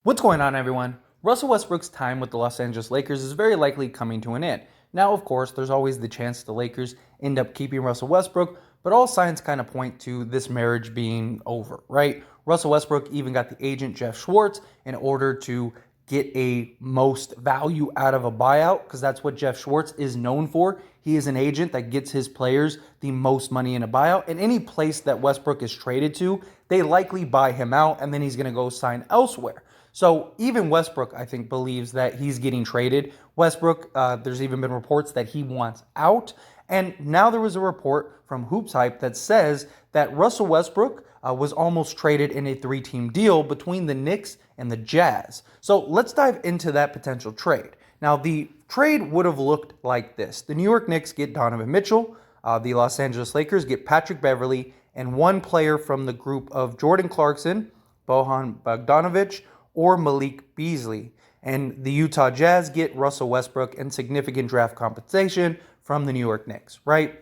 What's going on, everyone? Russell Westbrook's time with the Los Angeles Lakers is very likely coming to an end. Now, of course, there's always the chance the Lakers end up keeping Russell Westbrook, but all signs kind of point to this marriage being over, right? Russell Westbrook even got the agent Jeff Schwartz in order to get a most value out of a buyout, because that's what Jeff Schwartz is known for. He is an agent that gets his players the most money in a buyout. And any place that Westbrook is traded to, they likely buy him out, and then he's going to go sign elsewhere. So even Westbrook, I think, believes that he's getting traded. Westbrook, there's even been reports that he wants out. And now there was a report from Hoops Hype that says that Russell Westbrook was almost traded in a 3-team deal between the Knicks and the Jazz. So let's dive into that potential trade. Now, the trade would have looked like this. The New York Knicks get Donovan Mitchell. The Los Angeles Lakers get Patrick Beverley and one player from the group of Jordan Clarkson, Bojan Bogdanovic, or Malik Beasley. And the Utah Jazz get Russell Westbrook and significant draft compensation from the New York Knicks, right?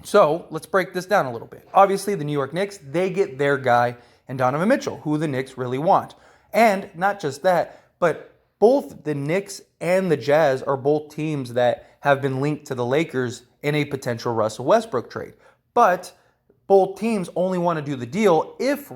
So let's break this down a little bit. Obviously, the New York Knicks, they get their guy and Donovan Mitchell, who the Knicks really want. And not just that, but both the Knicks and the Jazz are both teams that have been linked to the Lakers in a potential Russell Westbrook trade. But both teams only want to do the deal if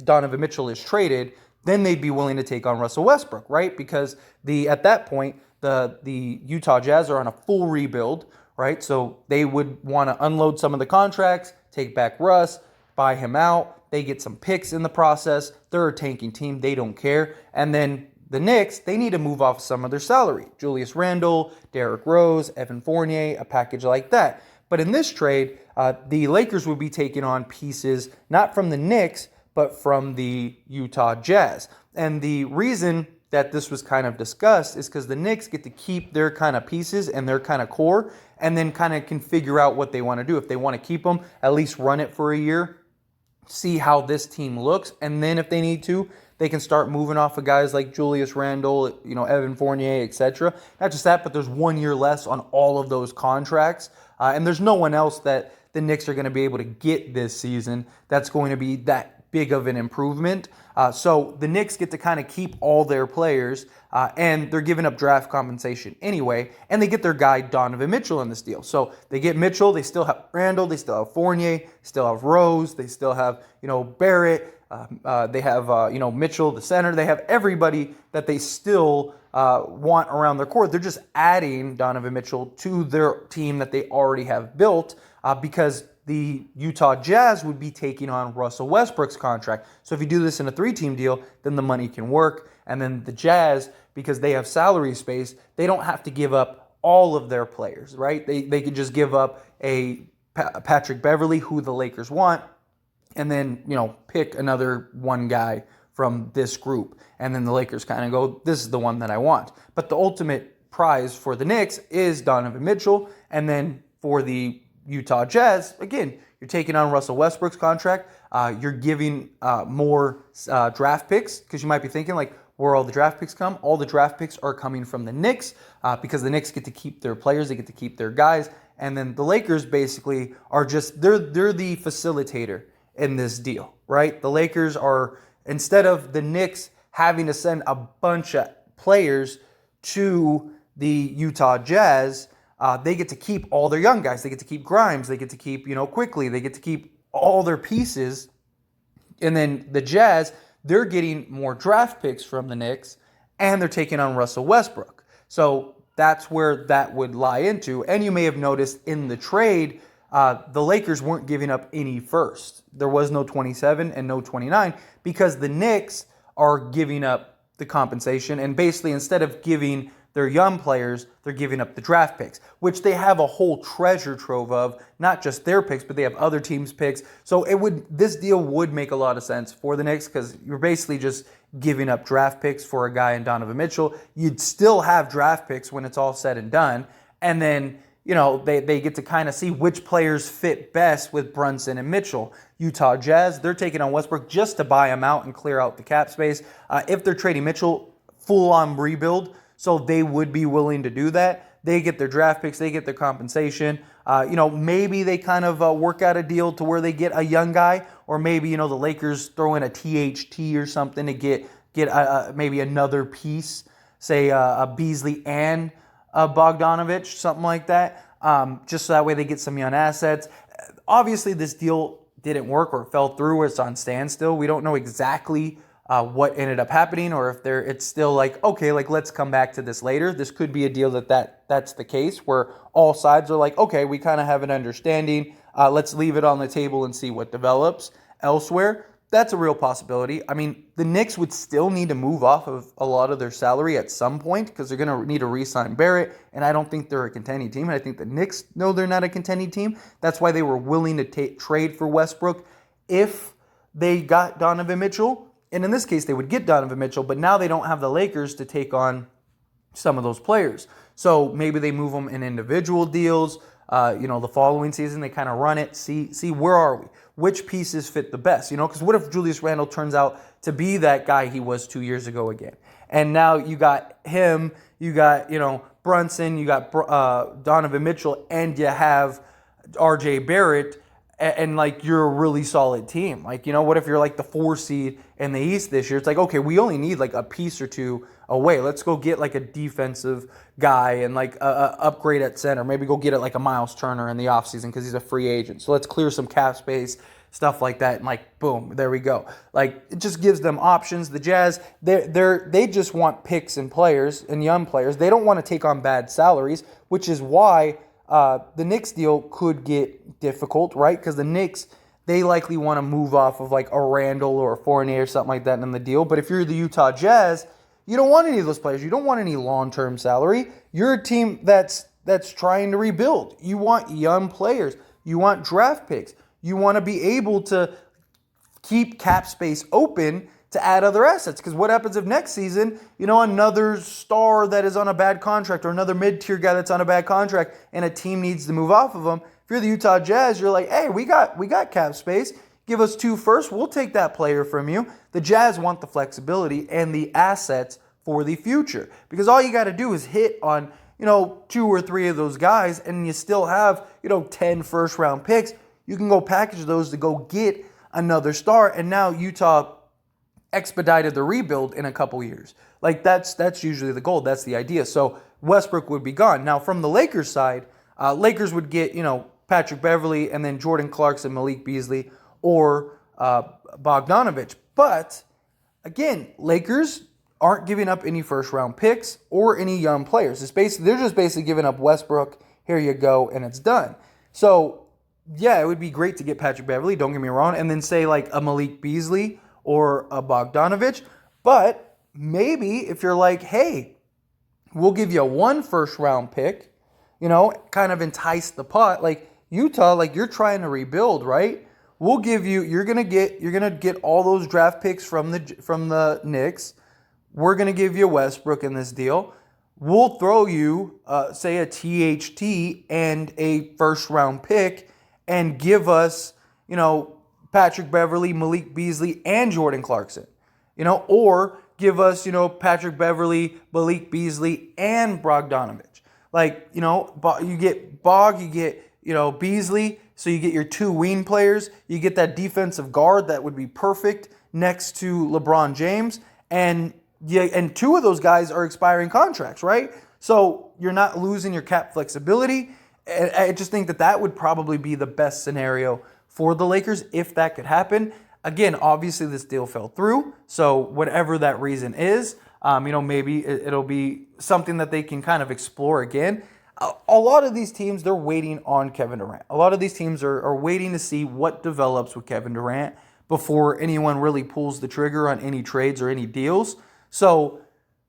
Donovan Mitchell is traded. Then they'd be willing to take on Russell Westbrook, right? Because at that point, the Utah Jazz are on a full rebuild, right? So they would want to unload some of the contracts, take back Russ, buy him out. They get some picks in the process. They're a tanking team. They don't care. And then the Knicks, they need to move off some of their salary. Julius Randle, Derrick Rose, Evan Fournier, a package like that. But in this trade, the Lakers would be taking on pieces not from the Knicks, but from the Utah Jazz. And the reason that this was kind of discussed is because the Knicks get to keep their kind of pieces and their kind of core, and then kind of can figure out what they want to do. If they want to keep them, at least run it for a year, see how this team looks, and then if they need to, they can start moving off of guys like Julius Randle, Evan Fournier, etc. Not just that, but there's 1 year less on all of those contracts, and there's no one else that the Knicks are going to be able to get this season that's going to be that big of an improvement. So the Knicks get to kind of keep all their players, and they're giving up draft compensation anyway, and they get their guy Donovan Mitchell in this deal. So they get Mitchell, they still have Randall, they still have Fournier, they still have Rose, they still have Barrett, they have Mitchell, the center. They have everybody that they still want around their court. They're just adding Donovan Mitchell to their team that they already have built, because the Utah Jazz would be taking on Russell Westbrook's contract. So if you do this in a 3-team deal, then the money can work. And then the Jazz, because they have salary space, they don't have to give up all of their players, right? They could just give up a Patrick Beverley, who the Lakers want, and then, pick another one guy from this group. And then the Lakers kind of go, this is the one that I want. But the ultimate prize for the Knicks is Donovan Mitchell. And then for the Utah Jazz, again, you're taking on Russell Westbrook's contract. You're giving more draft picks, because you might be thinking, like, where all the draft picks come? All the draft picks are coming from the Knicks, because the Knicks get to keep their players, they get to keep their guys, and then the Lakers basically are they're the facilitator in this deal, right? The Lakers are, instead of the Knicks having to send a bunch of players to the Utah Jazz, they get to keep all their young guys. They get to keep Grimes. They get to keep, Quickly. They get to keep all their pieces. And then the Jazz, they're getting more draft picks from the Knicks, and they're taking on Russell Westbrook. So that's where that would lie into. And you may have noticed in the trade, the Lakers weren't giving up any first. There was no 27 and no 29, because the Knicks are giving up the compensation. And basically, instead of giving their young players, they're giving up the draft picks, which they have a whole treasure trove of, not just their picks, but they have other teams' picks. So this deal would make a lot of sense for the Knicks, because you're basically just giving up draft picks for a guy in Donovan Mitchell. You'd still have draft picks when it's all said and done. And then, they get to kind of see which players fit best with Brunson and Mitchell. Utah Jazz, they're taking on Westbrook just to buy him out and clear out the cap space. If they're trading Mitchell, full-on rebuild, so they would be willing to do that. They get their draft picks, they get their compensation. Maybe they kind of work out a deal to where they get a young guy, or maybe, the Lakers throw in a THT or something to get get maybe another piece, say a Beasley and a Bogdanovich, something like that, just so that way they get some young assets. Obviously, this deal didn't work or fell through or it's on standstill. We don't know exactly what ended up happening, or if it's still like, okay, like let's come back to this later. This could be a deal that's the case where all sides are like, okay, we kind of have an understanding. Let's leave it on the table and see what develops elsewhere. That's a real possibility. I mean, the Knicks would still need to move off of a lot of their salary at some point because they're going to need to re-sign Barrett, and I don't think they're a contending team, and I think the Knicks know they're not a contending team. That's why they were willing to trade for Westbrook if they got Donovan Mitchell. And in this case, they would get Donovan Mitchell, but now they don't have the Lakers to take on some of those players. So maybe they move them in individual deals. The following season, they kind of run it, see where are we? Which pieces fit the best? Because what if Julius Randle turns out to be that guy he was 2 years ago again? And now you got him, you got, Brunson, you got Donovan Mitchell, and you have R.J. Barrett, and like you're a really solid team. Like, what if you're like the 4 seed in the East this year? It's like, okay, we only need like a piece or two away. Let's go get like a defensive guy and like a upgrade at center. Maybe go get it like a Miles Turner in the offseason because he's a free agent. So let's clear some cap space, stuff like that, and like boom, there we go. Like it just gives them options. The Jazz, they just want picks and players and young players. They don't want to take on bad salaries, which is why the Knicks deal could get difficult, right? Because the Knicks, they likely want to move off of like a Randall or a Fournier or something like that in the deal. But if you're the Utah Jazz, you don't want any of those players. You don't want any long-term salary. You're a team that's trying to rebuild. You want young players. You want draft picks. You want to be able to keep cap space open to add other assets. Because what happens if next season, another star that is on a bad contract or another mid-tier guy that's on a bad contract and a team needs to move off of them? If you're the Utah Jazz, you're like, hey, we got cap space. Give us 2 firsts. We'll take that player from you. The Jazz want the flexibility and the assets for the future. Because all you got to do is hit on, 2 or 3 of those guys and you still have, 10 first-round picks. You can go package those to go get another star. And now Utah expedited the rebuild in a couple years. Like that's usually the goal. That's the idea. So Westbrook would be gone. Now from the Lakers side, Lakers would get, Patrick Beverley and then Jordan Clarkson, Malik Beasley, or Bogdanovich. But again, Lakers aren't giving up any first-round picks or any young players. They're just basically giving up Westbrook. Here you go, and it's done. So yeah, it would be great to get Patrick Beverley. Don't get me wrong, and then say like a Malik Beasley or a Bogdanovich. But maybe if you're like, hey, we'll give you 1 first-round pick, kind of entice the pot. Like Utah, like you're trying to rebuild, right? We'll give you. You're gonna get all those draft picks from the Knicks. We're gonna give you Westbrook in this deal. We'll throw you, say, a THT and a first-round pick, and give us, Patrick Beverley, Malik Beasley, and Jordan Clarkson, or give us, Patrick Beverley, Malik Beasley, and Bogdanovich. Like, you get Bog, you get, Beasley, so you get your 2 wing players. You get that defensive guard that would be perfect next to LeBron James, and 2 of those guys are expiring contracts, right? So you're not losing your cap flexibility. I just think that would probably be the best scenario for the Lakers if that could happen. Again, obviously this deal fell through, so whatever that reason is, maybe it'll be something that they can kind of explore again. A lot of these teams, they're waiting on Kevin Durant. A lot of these teams are waiting to see what develops with Kevin Durant before anyone really pulls the trigger on any trades or any deals. So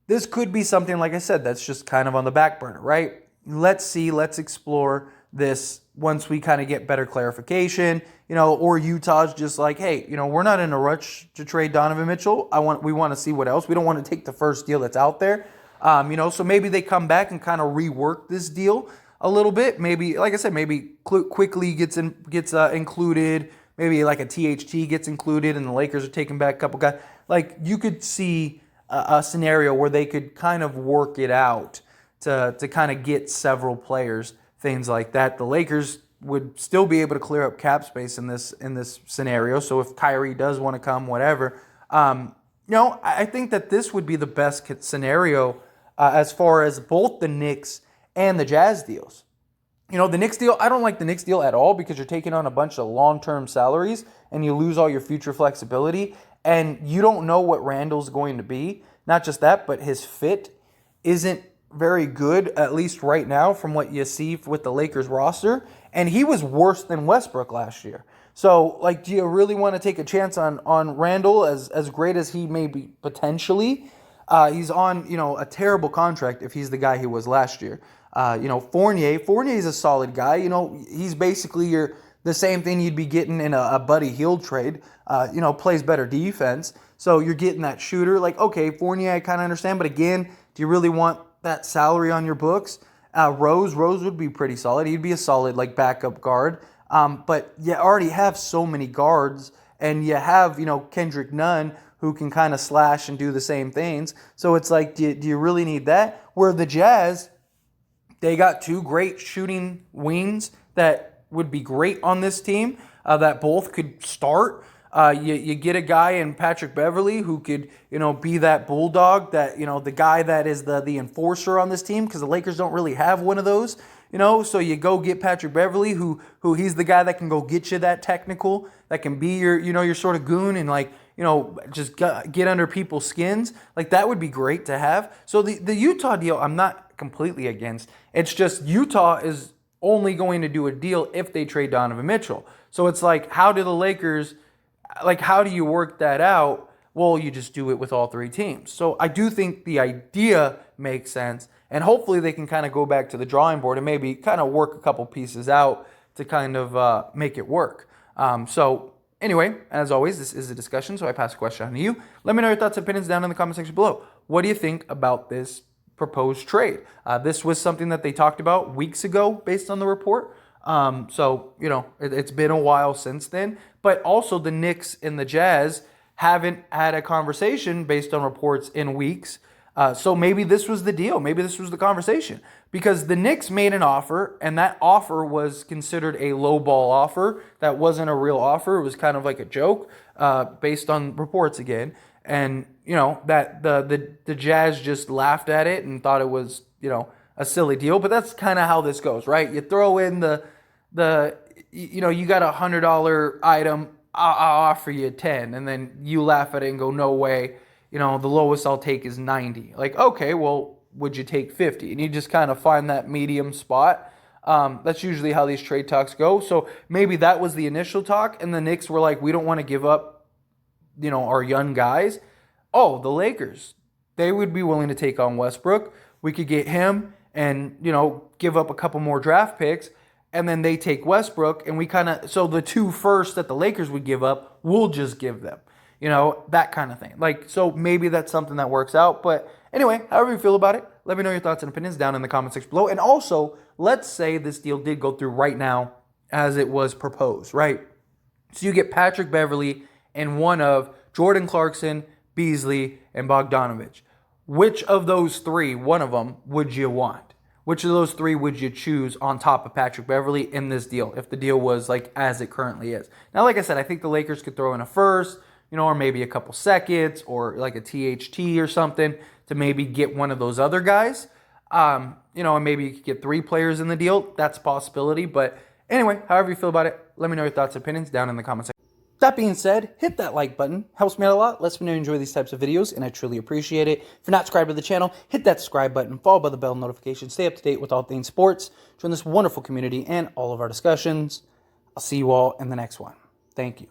this could be something, like I said, that's just kind of on the back burner, right? Let's see, let's explore this once we kind of get better clarification, or Utah's just like, hey, we're not in a rush to trade Donovan Mitchell. We want to see what else. We don't want to take the first deal that's out there. So maybe they come back and kind of rework this deal a little bit. Maybe, like I said, maybe quickly gets included. Maybe like a THT gets included, and the Lakers are taking back a couple guys. Like you could see a scenario where they could kind of work it out to kind of get several players, things like that. The Lakers would still be able to clear up cap space in this scenario. So if Kyrie does want to come, whatever. I think that this would be the best scenario as far as both the Knicks and the Jazz deals. The Knicks deal, I don't like the Knicks deal at all because you're taking on a bunch of long-term salaries and you lose all your future flexibility and you don't know what Randall's going to be. Not just that, but his fit isn't very good, at least right now, from what you see with the Lakers roster. And he was worse than Westbrook last year. So, do you really want to take a chance on Randall as great as he may be potentially? He's on, a terrible contract if he's the guy he was last year. Fournier's a solid guy. He's basically the same thing you'd be getting in a Buddy Hield trade. Plays better defense. So you're getting that shooter. Okay, Fournier, I kind of understand. But again, do you really want that salary on your books? Rose would be pretty solid. He'd be a solid backup guard. But you already have so many guards, and you have Kendrick Nunn who can kind of slash and do the same things. So it's do you really need that? Where the Jazz, they got two great shooting wings that would be great on this team that both could start. You get a guy in Patrick Beverley who could, be that bulldog, that, the guy that is the enforcer on this team, because the Lakers don't really have one of those, so you go get Patrick Beverley who he's the guy that can go get you that technical, that can be your sort of goon and just get under people's skins. That would be great to have. So the Utah deal, I'm not completely against. It's just Utah is only going to do a deal if they trade Donovan Mitchell. So it's how do the Lakers, how do you work that out? Well, you just do it with all three teams. So I do think the idea makes sense. And hopefully they can kind of go back to the drawing board and maybe kind of work a couple pieces out to kind of make it work. So anyway, as always, this is a discussion, so I pass the question on to you. Let me know your thoughts and opinions down in the comment section below. What do you think about this proposed trade? This was something that they talked about weeks ago based on the report. So, it's been a while since then. But also the Knicks and the Jazz haven't had a conversation based on reports in weeks. So maybe this was the deal. Maybe this was the conversation. Because the Knicks made an offer, and that offer was considered a lowball offer. That wasn't a real offer. It was kind of like a joke based on reports again. And, that the Jazz just laughed at it and thought it was, a silly deal. But that's kind of how this goes, right? You throw in you got $100 item, I'll offer you 10, and then you laugh at it and go, no way, the lowest I'll take is 90. Okay, well, would you take 50? And you just kind of find that medium spot. That's usually how these trade talks go. So maybe that was the initial talk, and the Knicks were we don't want to give up, our young guys. Oh, the Lakers, they would be willing to take on Westbrook. We could get him and, give up a couple more draft picks. And then they take Westbrook, and we so the 2 first that the Lakers would give up, we'll just give them, that kind of thing. So maybe that's something that works out. But anyway, however you feel about it, let me know your thoughts and opinions down in the comment section below. And also, let's say this deal did go through right now as it was proposed, right? So you get Patrick Beverley and one of Jordan Clarkson, Beasley, and Bogdanovich. Which of those 3, one of them, would you want? Which of those 3 would you choose on top of Patrick Beverley in this deal, if the deal was as it currently is? Now, like I said, I think the Lakers could throw in a first, or maybe a couple seconds, or a THT or something to maybe get one of those other guys. And maybe you could get 3 players in the deal. That's a possibility. But anyway, however you feel about it, let me know your thoughts and opinions down in the comment section. That being said, hit that like button. Helps me out a lot. Lets me know you enjoy these types of videos, and I truly appreciate it. If you're not subscribed to the channel, hit that subscribe button, followed by the bell notification. Stay up to date with all things sports. Join this wonderful community and all of our discussions. I'll see you all in the next one. Thank you.